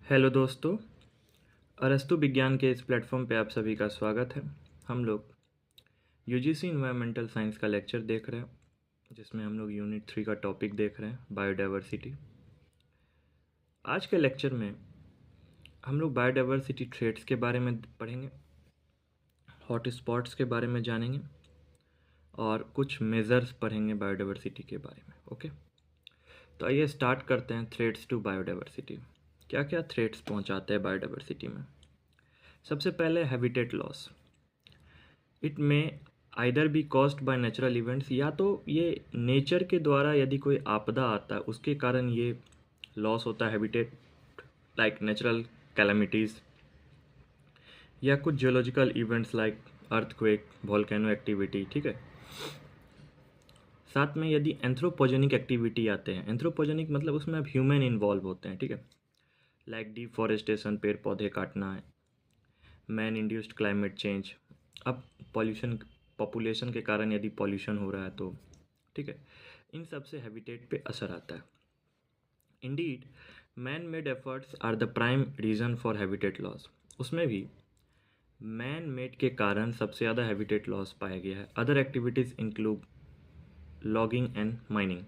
Hello दोस्तों। अरस्तु विज्ञान के इस प्लेटफॉर्म पे आप सभी का स्वागत है। हम लोग यूजीसी इन्वायरमेंटल साइंस का लेक्चर देख रहे हैं, जिसमें हम लोग यूनिट 3 का टॉपिक देख रहे हैं, बायोडाइवर्सिटी। आज के लेक्चर में हम लोग बायोडाइवर्सिटी ट्रेड्स के बारे में पढ़ेंगे, हॉट स्पॉट्स के बारे में जानेंगे और कुछ मेजर्स पढ़ेंगे बायोडाइवर्सिटी के बारे में। ओके, तो आइए स्टार्ट करते हैं। Threats to biodiversity. क्या क्या थ्रेट्स पहुंचाते हैं बायोडाइवर्सिटी में? सबसे पहले habitat loss. It may either be caused by natural events, या तो ये नेचर के द्वारा यदि कोई आपदा आता है उसके कारण ये लॉस होता है हैबिटेट, लाइक नेचुरल कैलामिटीज़, या कुछ geological events like earthquake, volcano activity. ठीक है, साथ में यदि एंथ्रोपोजेनिक एक्टिविटी आते हैं, एंथ्रोपोजेनिक मतलब उसमें अब ह्यूमन इन्वॉल्व होते हैं। ठीक है, लाइक डिफॉरेस्टेशन, पेड़ पौधे काटना है, मैन इंड्यूस्ड क्लाइमेट चेंज। अब पॉल्यूशन, पॉपुलेशन के कारण यदि पॉल्यूशन हो रहा है तो ठीक है, इन सब से हैबिटेट पे असर आता है। Indeed man made efforts are the prime reason for habitat loss. उसमें भी मैन मेड के कारण सबसे ज़्यादा हैबिटेट लॉस पाया गया है। Other activities include logging and mining.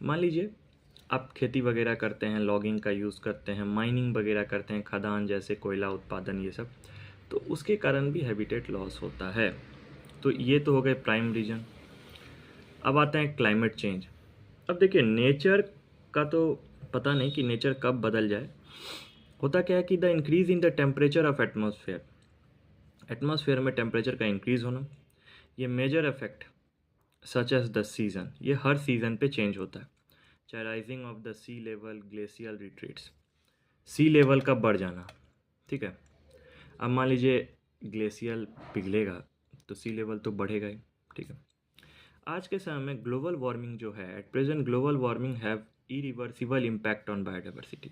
मान लीजिए आप खेती वगैरह करते हैं, लॉगिंग का यूज़ करते हैं, माइनिंग वगैरह करते हैं, खदान जैसे कोयला उत्पादन, ये सब, तो उसके कारण भी हैबिटेट लॉस होता है। तो ये तो हो गए प्राइम रीजन। अब आते हैं क्लाइमेट चेंज। अब देखिए, नेचर का तो पता नहीं कि नेचर कब बदल जाए। होता क्या है कि the increase in the temperature of atmosphere, atmosphere में टेम्परेचर का इंक्रीज होना, ये major effect such as the season, ये हर सीज़न पे चेंज होता है। चाहे rising of the sea level, glacial retreats, sea level का बढ़ जाना। ठीक है, अब मान लीजिए ग्लेशियल पिघलेगा तो सी लेवल तो बढ़ेगा ही। ठीक है, आज के समय में ग्लोबल वार्मिंग जो है, at present global warming have irreversible impact on biodiversity.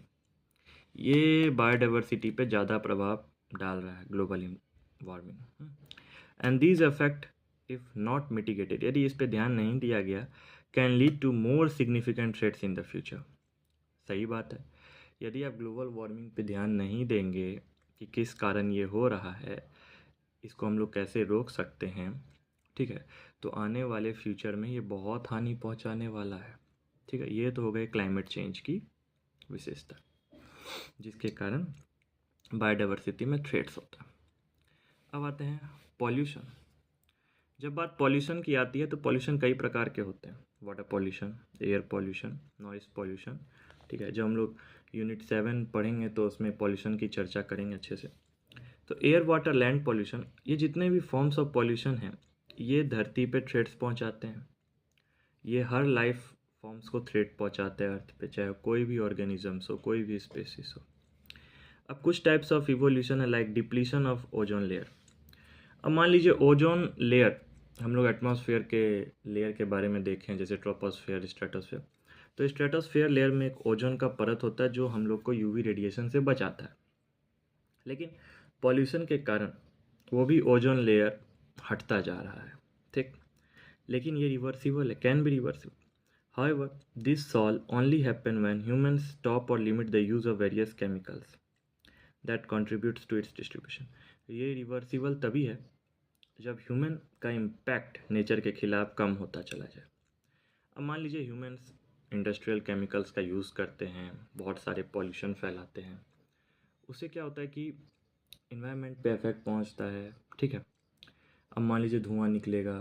ये बायोडाइवर्सिटी पे ज़्यादा प्रभाव डाल रहा है global warming. And these affect if not mitigated, यदि इस पे ध्यान नहीं दिया गया, can lead to more significant threats in the future. सही बात है, यदि आप ग्लोबल वार्मिंग पे ध्यान नहीं देंगे कि किस कारण ये हो रहा है, इसको हम लोग कैसे रोक सकते हैं, ठीक है, तो आने वाले फ्यूचर में ये बहुत हानि पहुंचाने वाला है। ठीक है, ये तो हो गए क्लाइमेट चेंज की विशेषता, जिसके कारण बायोडाइवर्सिटी में थ्रेट्स होता है। अब आते हैं पॉल्यूशन। जब बात पॉल्यूशन की आती है तो पॉल्यूशन कई प्रकार के होते हैं। Water pollution, air pollution, noise pollution. ठीक है, जब हम लोग यूनिट 7 पढ़ेंगे तो उसमें पॉल्यूशन की चर्चा करेंगे अच्छे से। तो एयर, वाटर, लैंड पॉल्यूशन, ये जितने भी फॉर्म्स ऑफ पॉल्यूशन हैं, ये धरती पे थ्रेट्स पहुंचाते हैं। ये हर लाइफ फॉर्म्स को थ्रेट पहुंचाते हैं अर्थ पे, चाहे कोई भी ऑर्गेनिजम्स हो, कोई भी स्पेसिस हो। अब कुछ टाइप्स ऑफ इवोल्यूशन है, like depletion of ozone layer. अब मान लीजिए ओजोन लेयर, हम लोग एटमॉस्फेयर के लेयर के बारे में देखें, जैसे ट्रोपोस्फेयर, स्ट्रेटोस्फेयर। तो स्ट्रेटोस्फेयर लेयर में एक ओजोन का परत होता है जो हम लोग को यूवी रेडिएशन से बचाता है। लेकिन पॉल्यूशन के कारण वो भी ओजोन लेयर हटता जा रहा है। ठीक, लेकिन ये रिवर्सिबल है, can be reversible. However, this solve only happen when humans stop or limit the use of various chemicals that contributes to its distribution. ये रिवर्सिबल तभी है जब ह्यूमन का इम्पैक्ट नेचर के खिलाफ कम होता चला जाए। अब मान लीजिए ह्यूमन्स इंडस्ट्रियल केमिकल्स का यूज़ करते हैं, बहुत सारे पॉल्यूशन फैलाते हैं, उससे क्या होता है कि इन्वायरमेंट पे इफेक्ट पहुंचता है। ठीक है, अब मान लीजिए धुआं निकलेगा,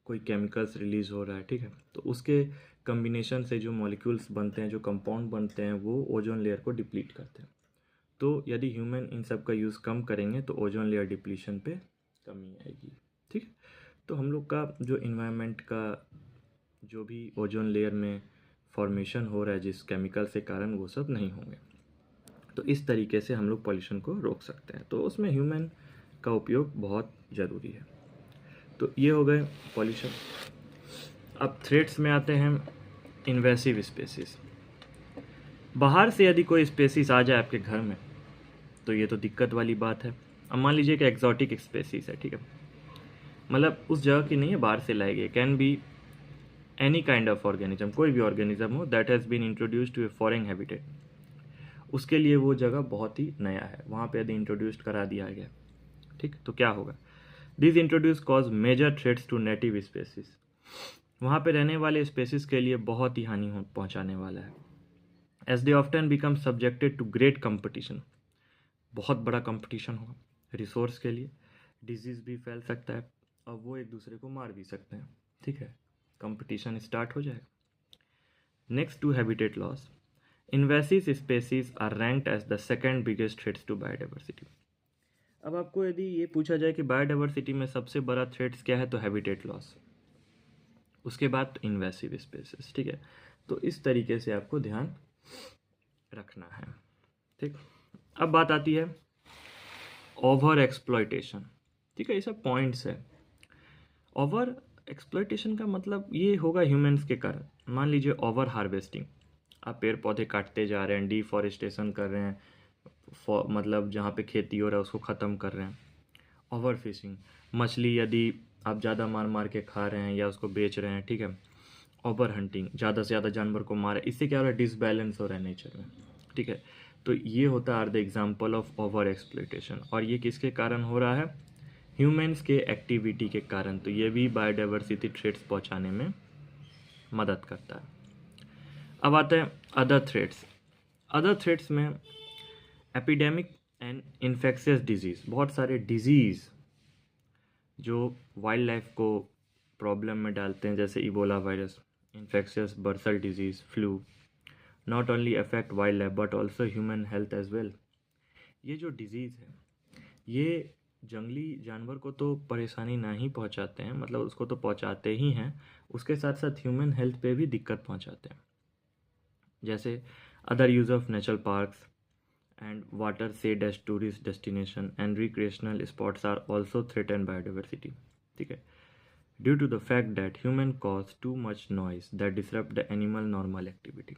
कोई केमिकल्स रिलीज़ हो रहा है, ठीक है, तो उसके कम्बिनेशन से जो मॉलिक्यूल्स बनते हैं, जो कंपाउंड बनते हैं, वो ओजोन लेयर को डिप्लीट करते हैं। तो यदि ह्यूमन इन सब का यूज़ कम करेंगे तो ओजोन लेयर डिप्लीशन पे कमी आएगी। ठीक है, तो हम लोग का जो इन्वायरमेंट का जो भी ओजोन लेयर में फॉर्मेशन हो रहा है जिस केमिकल से कारण, वो सब नहीं होंगे। तो इस तरीके से हम लोग पॉल्यूशन को रोक सकते हैं। तो उसमें ह्यूमन का उपयोग बहुत ज़रूरी है। तो ये हो गए पॉल्यूशन। अब थ्रेट्स में आते हैं इन्वेसिव स्पेसीज। बाहर से यदि कोई स्पेसीज आ जाए आपके घर में तो ये तो दिक्कत वाली बात है। अब मान लीजिए कि एक्जॉटिक स्पेसीज है, ठीक है, मतलब उस जगह की नहीं है, बाहर से लाई गई। Can be any kind of organism, कोई भी ऑर्गेनिज्म हो that has been introduced to a foreign habitat. उसके लिए वो जगह बहुत ही नया है, वहाँ पे यदि इंट्रोड्यूस्ड करा दिया गया, ठीक, तो क्या होगा? This introduce cause major threats to native species, वहाँ पे रहने वाले स्पेसीज के लिए बहुत ही हानि पहुँचाने वाला है। As they often become subjected to great competition, बहुत बड़ा कंपटीशन होगा रिसोर्स के लिए, डिजीज़ भी फैल सकता है और वो एक दूसरे को मार भी सकते हैं, ठीक है, कंपटीशन स्टार्ट हो जाएगा। Next to habitat loss, invasive species are ranked as the second biggest threats to biodiversity. अब आपको यदि ये पूछा जाए कि बायोडाइवर्सिटी में सबसे बड़ा थ्रेट्स क्या है, तो हैबिटेट लॉस, उसके बाद इन्वेसिव स्पेसीज, ठीक है। तो इस तरीके से आपको ध्यान रखना है, ठीक। अब बात आती है ओवर एक्सप्लॉयटेशन, ठीक है, ये सब पॉइंट्स है। ओवर एक्सप्लॉयटेशन का मतलब ये होगा ह्यूमंस के कारण, मान लीजिए ओवर हार्वेस्टिंग, आप पेड़ पौधे काटते जा रहे हैं, डिफॉरेस्टेशन कर रहे हैं, मतलब जहाँ पे खेती हो रहा है उसको ख़त्म कर रहे हैं। ओवर फिशिंग, मछली यदि आप ज़्यादा मार मार के खा रहे हैं या उसको बेच रहे हैं, ठीक है। ओवर हंटिंग, ज़्यादा से ज़्यादा जानवर को मारे, इससे क्या हो रहा है, डिसबैलेंस हो रहा है नेचर में, ठीक है। तो ये होता है the example of over exploitation, और ये किसके कारण हो रहा है, ह्यूमंस के एक्टिविटी के कारण। तो ये भी बायोडाइवर्सिटी थ्रेट्स पहुंचाने में मदद करता है। अब आते हैं अदर थ्रेट्स। अदर थ्रेट्स में एपिडेमिक एंड इन्फेक्शियस डिजीज़, बहुत सारे डिजीज़ जो वाइल्ड लाइफ को प्रॉब्लम में डालते हैं, जैसे Ebola virus, infectious bursal disease, flu, not only affect wild life but also human health as well. ये जो डिजीज़ है ये जंगली जानवर को तो परेशानी ना ही पहुंचाते हैं, मतलब उसको तो पहुंचाते ही हैं, उसके साथ साथ ह्यूमन हेल्थ पे भी दिक्कत पहुंचाते हैं। जैसे other use of natural parks and watershed as tourist destination and recreational spots are also threaten biodiversity, ठीक है, due to the fact that human cause too much noise that disrupt the animal normal activity.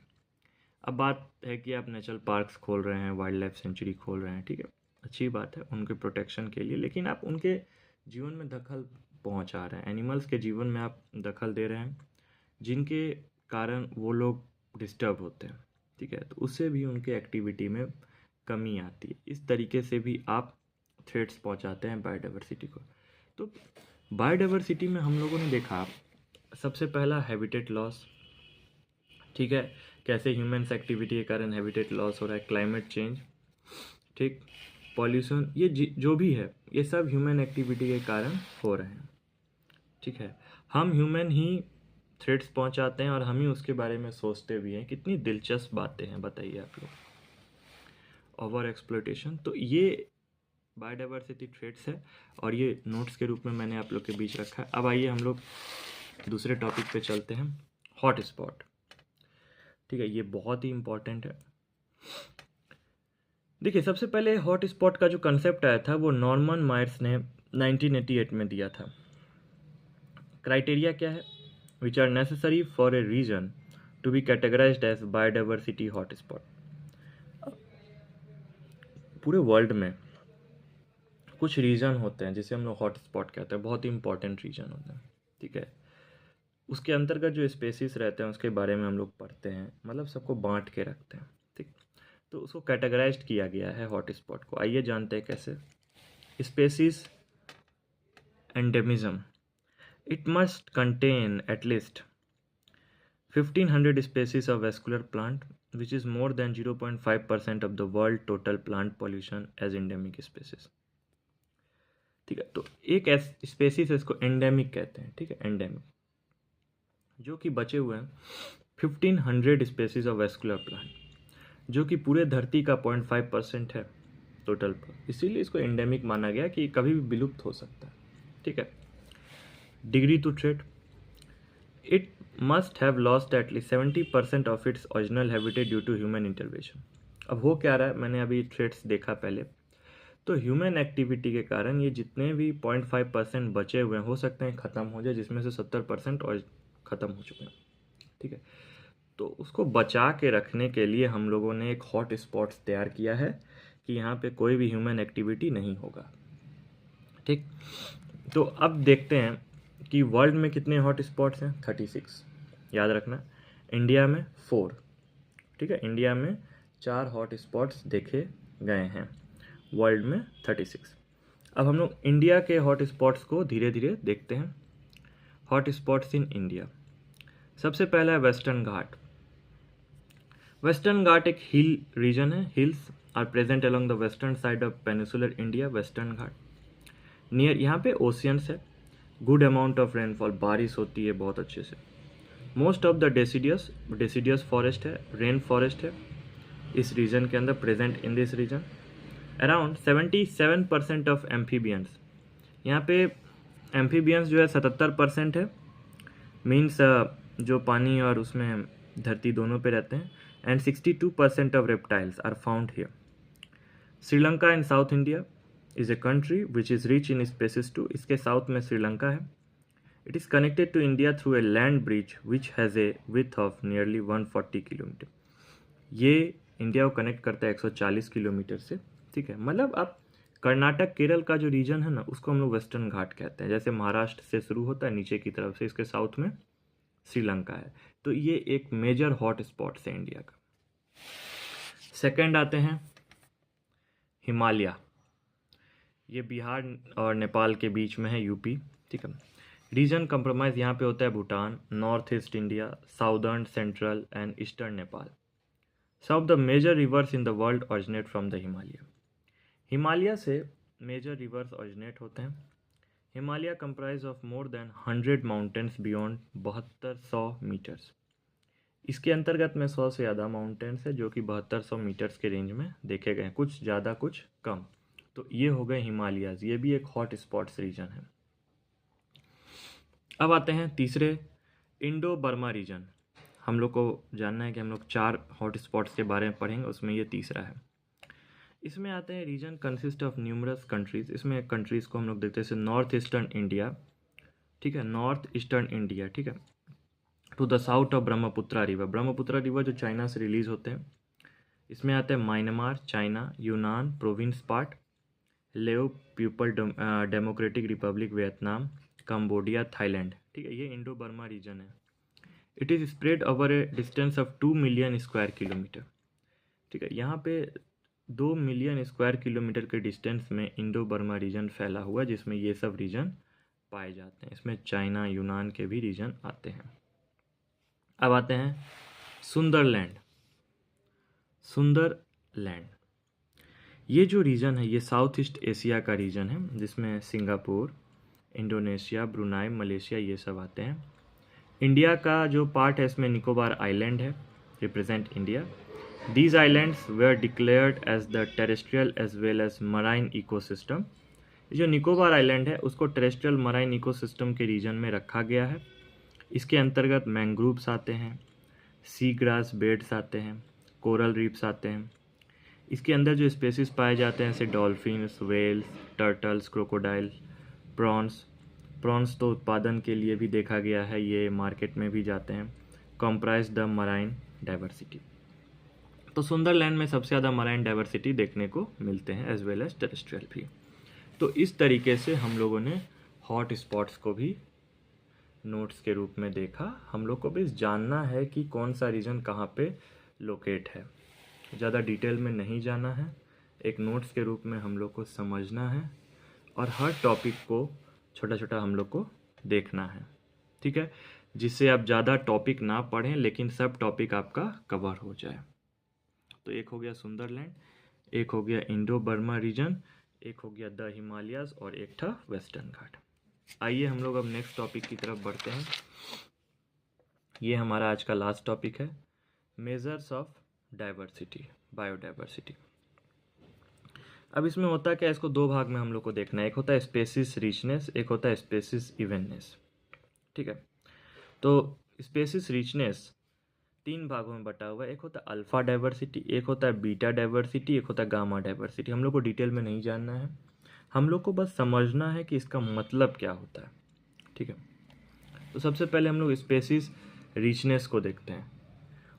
अब बात है कि आप natural parks खोल रहे हैं, वाइल्ड लाइफ सेंचुरी खोल रहे हैं, ठीक है, अच्छी बात है उनके प्रोटेक्शन के लिए, लेकिन आप उनके जीवन में दखल पहुंचा रहे हैं, एनिमल्स के जीवन में आप दखल दे रहे हैं, जिनके कारण वो लोग डिस्टर्ब होते हैं, ठीक है, तो उससे भी उनके एक्टिविटी में कमी आती है। इस तरीके से भी आप थ्रेट्स पहुंचाते हैं बायोडाइवर्सिटी को। तो बायोडाइवर्सिटी में हम लोगों ने देखा सबसे पहला हैबिटेट लॉस, ठीक है, कैसे ह्यूमन्स एक्टिविटी के कारण हैबिटेट लॉस हो रहा है, क्लाइमेट चेंज, ठीक, पॉल्यूशन, ये जो भी है ये सब ह्यूमन एक्टिविटी के कारण हो रहे हैं, ठीक है। हम ह्यूमन ही थ्रेट्स पहुंचाते हैं और हम ही उसके बारे में सोचते भी हैं। कितनी दिलचस्प बातें हैं, बताइए आप लोग। ओवर एक्सप्लॉयटेशन, तो ये बायोडाइवर्सिटी थ्रेट्स है और ये नोट्स के रूप में मैंने आप लोग के बीच रखा है। अब आइए हम लोग दूसरे टॉपिक पे चलते हैं, हॉट स्पॉट, ठीक है, ये बहुत ही इम्पॉर्टेंट है। देखिए, सबसे पहले हॉट स्पॉट का जो कंसेप्ट आया था वो नॉर्मन मायर्स ने 1988 में दिया था। क्राइटेरिया क्या है, which are necessary for a region to be categorised as biodiversity hot spot. पूरे वर्ल्ड में कुछ रीजन होते हैं जिसे हम लोग हॉट स्पॉट कहते हैं, बहुत ही इंपॉर्टेंट रीजन होते हैं, ठीक है। उसके अंतर्गत जो स्पेसीज रहते हैं उसके बारे में हम लोग पढ़ते हैं, मतलब सबको बांट के रखते हैं, ठीक। तो उसको कैटेगराइज्ड किया गया है हॉट स्पॉट को। आइए जानते हैं कैसे। Species endemism, it must contain at least 1500 species of vascular plant, which is more than 0.5% of the world total plant pollution as endemic species, ठीक है। तो एक स्पेसीज है, इसको एंडेमिक कहते हैं, ठीक है, एंडेमिक, जो कि बचे हुए हैं 1500 स्पेसीज ऑफ वैस्कुलर प्लांट, जो कि पूरे धरती का 0.5% है टोटल पर, इसीलिए इसको एंडेमिक माना गया कि कभी भी विलुप्त हो सकता है, ठीक है। Degree to threat, it must have lost at least 70% of its original habitat due to human intervention. अब हो क्या रहा है, मैंने अभी थ्रेट्स देखा पहले, तो ह्यूमन एक्टिविटी के कारण ये जितने भी 0.5% बचे हुए हैं हो सकते हैं ख़त्म हो जाए, जिसमें से 70% और ख़त्म हो चुके हैं, ठीक है। तो उसको बचा के रखने के लिए हम लोगों ने एक हॉट स्पॉट्स तैयार किया है कि यहाँ पे कोई भी ह्यूमन एक्टिविटी नहीं होगा, ठीक। तो अब देखते हैं कि वर्ल्ड में कितने हॉट स्पॉट्स हैं, 36, याद रखना। इंडिया में 4, ठीक है, इंडिया में 4 हॉट स्पॉट्स देखे गए हैं वर्ल्ड में 36। अब हम लोग इंडिया के हॉट स्पॉट्स को धीरे धीरे देखते हैं। हॉट स्पॉट्स इन इंडिया, सबसे पहला है वेस्टर्न घाट। वेस्टर्न घाट एक हिल रीजन है। Hills are present along the western side of peninsular India. Western Ghat near, यहाँ पे ओशियंस है। गुड अमाउंट ऑफ रेनफॉल, बारिश होती है बहुत अच्छे से। Most of the deciduous forest है, रेन फॉरेस्ट है इस रीजन के अंदर, present in this region. Around 77% of amphibians, यहाँ पे एम्फीबियंस जो है 77% है। मीन्स जो पानी और उसमें धरती दोनों पे रहते हैं। And 62% of reptiles are found here. Sri Lanka in south India is a country which is rich in species too. इसके साउथ में श्रीलंका है। It is connected to India through a land bridge which has a width of nearly 140 kilometre. ये India को connect करता है 140 kilometre से। ठीक है, मतलब आप कर्नाटक केरल का जो रीजन है ना, उसको हम लोग वेस्टर्न घाट कहते हैं। जैसे महाराष्ट्र से शुरू होता है नीचे की तरफ से, इसके साउथ में श्रीलंका है। तो ये एक मेजर हॉट स्पॉट है इंडिया का। सेकंड आते हैं हिमालय। ये बिहार और नेपाल के बीच में है, यूपी। ठीक है, रीजन कंप्रोमाइज यहाँ पे होता है Bhutan, north east India, southern, central and eastern Nepal. Some of the major rivers in the world originate from the Himalaya. Himalaya से मेजर रिवर्स ऑरिजिनेट होते हैं। Himalaya comprise of more than 100 mountains beyond 7200 metres. इसके अंतर्गत में 100 से ज़्यादा माउंटेन्स है जो कि 7200 मीटर्स के रेंज में देखे गए हैं, कुछ ज़्यादा कुछ कम। तो ये हो गए हिमालयाज, ये भी एक हॉट स्पॉट्स रीजन है। अब आते हैं तीसरे, इंडो बर्मा रीजन। हम लोग को जानना है कि हम लोग 4 हॉट स्पॉट्स के बारे में पढ़ेंगे, उसमें ये तीसरा है। इसमें आते हैं region consist of numerous countries. इसमें कंट्रीज़ को हम लोग देखते हैं जैसे नॉर्थ ईस्टर्न इंडिया। ठीक है, नॉर्थ ईस्टर्न इंडिया। ठीक है, to the south of Brahmaputra river. Brahmaputra river जो चाइना से रिलीज होते हैं। इसमें आते हैं Myanmar, China, Yunnan province part, Lao People Democratic Republic Vietnam, Cambodia, Thailand. ठीक है, ये इंडो बर्मा रीजन है। It is spread over a distance of 2 million square kilometre. ठीक है, यहाँ पे 2 मिलियन स्क्वायर किलोमीटर के डिस्टेंस में इंडो बर्मा रीजन फैला हुआ है, जिसमें ये सब रीजन पाए जाते हैं। इसमें चाइना, यूनान के भी रीजन आते हैं। अब आते हैं सुंदरलैंड। सुंदरलैंड ये जो रीजन है, ये साउथ ईस्ट एशिया का रीजन है, जिसमें सिंगापुर, इंडोनेशिया, ब्रुनाई, मलेशिया ये सब आते हैं। इंडिया का जो पार्ट है इसमें निकोबार आइलैंड है, represent India. These islands were declared as the terrestrial as well as marine ecosystem. जो निकोबार आइलैंड है उसको टेरेस्ट्रियल मराइन इकोसिस्टम के रीजन में रखा गया है। इसके अंतर्गत मैंग्रोव्स आते हैं, सी ग्रास बेड्स आते हैं, कोरल रीफ्स आते हैं। इसके अंदर जो स्पेसीज पाए जाते हैं जैसे dolphins, whales, turtles, crocodile, prawns तो उत्पादन के लिए भी देखा गया है, ये मार्केट में भी जाते हैं। Comprise the marine diversity. तो सुंदरलैंड में सबसे ज़्यादा मराइन डाइवर्सिटी देखने को मिलते हैं, एज वेल एज टेरेस्ट्रियल भी। तो इस तरीके से हम लोगों ने हॉट स्पॉट्स को भी नोट्स के रूप में देखा। हम लोग को भी जानना है कि कौन सा रीजन कहाँ पे लोकेट है, ज़्यादा डिटेल में नहीं जाना है, एक नोट्स के रूप में हम लोग को समझना है और हर टॉपिक को छोटा छोटा हम लोग को देखना है। ठीक है, जिससे आप ज़्यादा टॉपिक ना पढ़ें लेकिन सब टॉपिक आपका कवर हो जाए। तो एक हो गया सुंदरलैंड, एक हो गया इंडो बर्मा रीजन, एक हो गया द हिमालयाज और एक था वेस्टर्न घाट। आइए हम लोग अब नेक्स्ट टॉपिक की तरफ बढ़ते हैं। ये हमारा आज का लास्ट टॉपिक है, मेजर्स ऑफ डाइवर्सिटी, बायोडाइवर्सिटी। अब इसमें होता क्या है, इसको 2 भाग में हम लोग को देखना है। एक होता है स्पेसिस रिचनेस, एक होता है स्पेसिस इवेननेस। ठीक है, तो स्पेसिस रिचनेस 3 भागों में बटा हुआ है। एक होता है अल्फा डाइवर्सिटी, एक होता है बीटा डाइवर्सिटी, एक होता है गामा डाइवर्सिटी। हम लोग को डिटेल में नहीं जानना है, हम लोग को बस समझना है कि इसका मतलब क्या होता है। ठीक है, तो सबसे पहले हम लोग स्पेसिस रिचनेस को देखते हैं।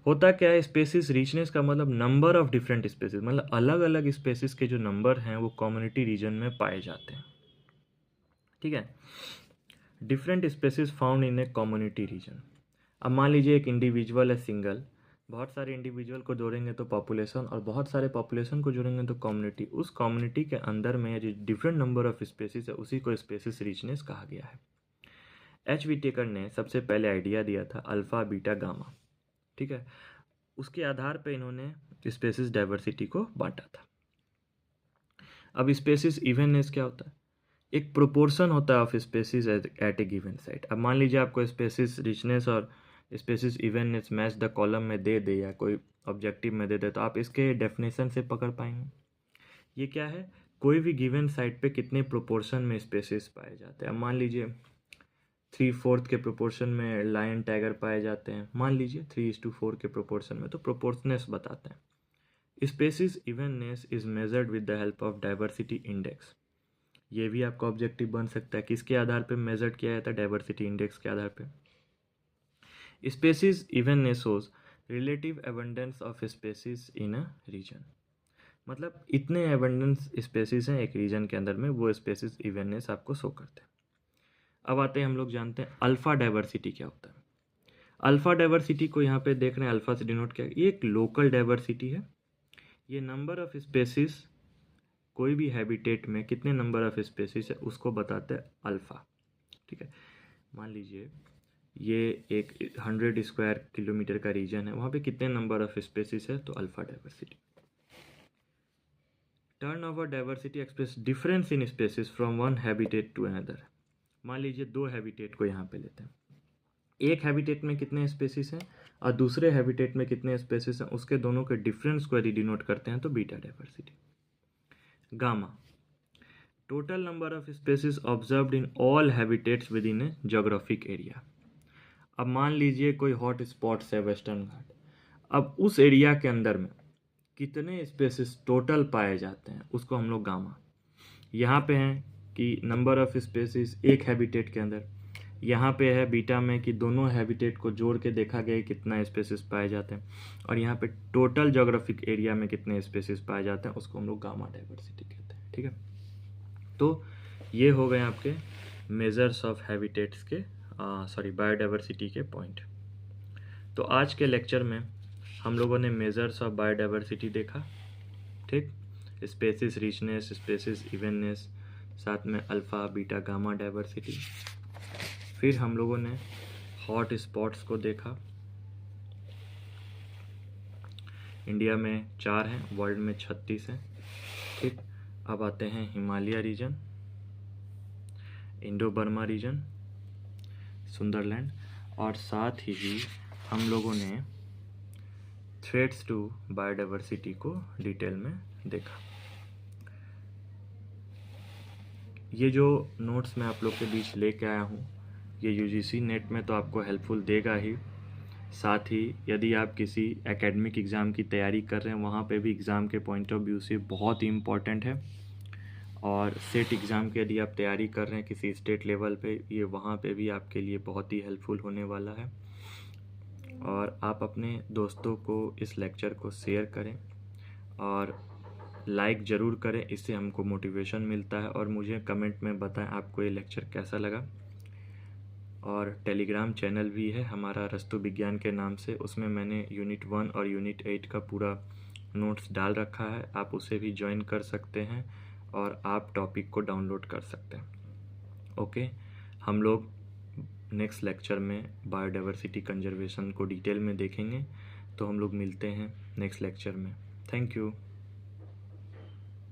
होता क्या है, स्पेसिस रिचनेस का मतलब नंबर ऑफ डिफरेंट स्पेसिस, मतलब अलग अलग स्पेसिस के जो नंबर हैं वो कम्युनिटी रीजन में पाए जाते हैं। ठीक है, different species found in a community region. अब मान लीजिए एक इंडिविजुअल है सिंगल, बहुत सारे इंडिविजुअल को जोड़ेंगे तो पॉपुलेशन, और बहुत सारे पॉपुलेशन को जोड़ेंगे तो कम्युनिटी। उस कम्युनिटी के अंदर में जो डिफरेंट नंबर ऑफ स्पेसीज है उसी को स्पेसीज रिचनेस कहा गया है। एच विटेकर ने सबसे पहले आइडिया दिया था अल्फ़ा बीटा गामा, ठीक है। उसके आधार पे इन्होंने स्पेसीज डाइवर्सिटी को बांटा था। अब स्पेसीज इवननेस क्या होता है? एक प्रोपोर्शन होता है of species at a given site. अब मान लीजिए आपको स्पेसीज रिचनेस और species evenness match the column में दे दे या कोई ऑब्जेक्टिव में दे दे, तो आप इसके डेफिनेशन से पकड़ पाएंगे। ये क्या है? कोई भी गिवन साइट पे कितने प्रोपोर्शन में स्पेसीज पाए जाते हैं। अब मान लीजिए 3/4 के प्रोपोर्शन में लायन टाइगर पाए जाते हैं, मान लीजिए 3:4 के प्रोपोर्शन में, तो प्रोपोर्शनेस बताते हैं। Species evenness is measured with the help of diversity index. ये भी आपका ऑब्जेक्टिव बन सकता है। किसके आधार पे मेजर किया जाता है? डाइवर्सिटी इंडेक्स के आधार पे। Species evenness shows relative abundance of species in a region. मतलब इतने एबंडेंस स्पेसीज हैं एक रीजन के अंदर में, वो स्पेसीज इवननेस आपको शो करते हैं। अब आते हैं, हम लोग जानते हैं अल्फा डाइवर्सिटी क्या होता है। अल्फा डाइवर्सिटी को यहाँ पे देख रहे हैं, अल्फा से डिनोट किया, ये एक लोकल डाइवर्सिटी है। ये नंबर ऑफ स्पेसीज, कोई भी हैबिटेट में कितने नंबर ऑफ स्पेसीज है उसको बताते हैं अल्फा, ठीक है। मान लीजिए ये एक 100 स्क्वायर किलोमीटर का रीजन है, वहाँ पे कितने नंबर ऑफ स्पेसीज है, तो alpha diversity. Turnover diversity express difference in species from one habitat to another. मान लीजिए दो हैबिटेट को यहाँ पे लेते हैं, एक हैबिटेट में कितने स्पेसीज हैं और दूसरे हैबिटेट में कितने स्पेसीज हैं, उसके दोनों के डिफरेंस को यदि डिनोट करते हैं तो beta diversity. Gamma, total number of species observed in all habitats with in A geographic area. अब मान लीजिए कोई हॉट स्पॉट्स है वेस्टर्न घाट, अब उस एरिया के अंदर में कितने स्पेसीज टोटल पाए जाते हैं उसको हम लोग गामा। यहाँ पे हैं कि नंबर ऑफ स्पेसीज एक हैबिटेट के अंदर, यहाँ पे है बीटा में कि दोनों हैबिटेट को जोड़ के देखा गया कितना स्पेसीज पाए जाते हैं, और यहाँ पे टोटल जोग्राफिक एरिया में कितने स्पेसीज पाए जाते हैं उसको हम लोग गामा डाइवर्सिटी कहते हैं, ठीक है। तो ये हो गए आपके मेजर्स ऑफ हैबिटेट्स के बायोडाइवर्सिटी के पॉइंट। तो आज के लेक्चर में हम लोगों ने मेजर्स ऑफ बायोडाइवर्सिटी देखा, ठीक। स्पेसीज रिचनेस, स्पेसीज इवननेस, साथ में अल्फ़ा बीटा गामा डाइवर्सिटी। फिर हम लोगों ने हॉट स्पॉट्स को देखा, इंडिया में 4 हैं, वर्ल्ड में 36 हैं, ठीक। अब आते हैं Himalaya region, Indo Burma region, Sundaland, और साथ ही हम लोगों ने थ्रेट्स टू बायोडाइवर्सिटी को डिटेल में देखा। ये जो नोट्स मैं आप लोग के बीच लेके आया हूँ, ये यूजीसी नेट में तो आपको हेल्पफुल देगा ही, साथ ही यदि आप किसी एकेडमिक एग्ज़ाम की तैयारी कर रहे हैं वहाँ पे भी एग्ज़ाम के पॉइंट ऑफ व्यू से बहुत ही इम्पॉर्टेंट है। और सेट एग्ज़ाम की यदि आप तैयारी कर रहे हैं किसी स्टेट लेवल पे, ये वहाँ पे भी आपके लिए बहुत ही हेल्पफुल होने वाला है। और आप अपने दोस्तों को इस लेक्चर को शेयर करें और लाइक ज़रूर करें, इससे हमको मोटिवेशन मिलता है। और मुझे कमेंट में बताएं आपको ये लेक्चर कैसा लगा। और टेलीग्राम चैनल भी है हमारा रस्तु विज्ञान के नाम से, उसमें मैंने यूनिट 1 और यूनिट 8 का पूरा नोट्स डाल रखा है, आप उसे भी ज्वाइन कर सकते हैं और आप टॉपिक को डाउनलोड कर सकते हैं। ओके, हम लोग नेक्स्ट लेक्चर में बायोडाइवर्सिटी कंजर्वेशन को डिटेल में देखेंगे, तो हम लोग मिलते हैं नेक्स्ट लेक्चर में। Thank you.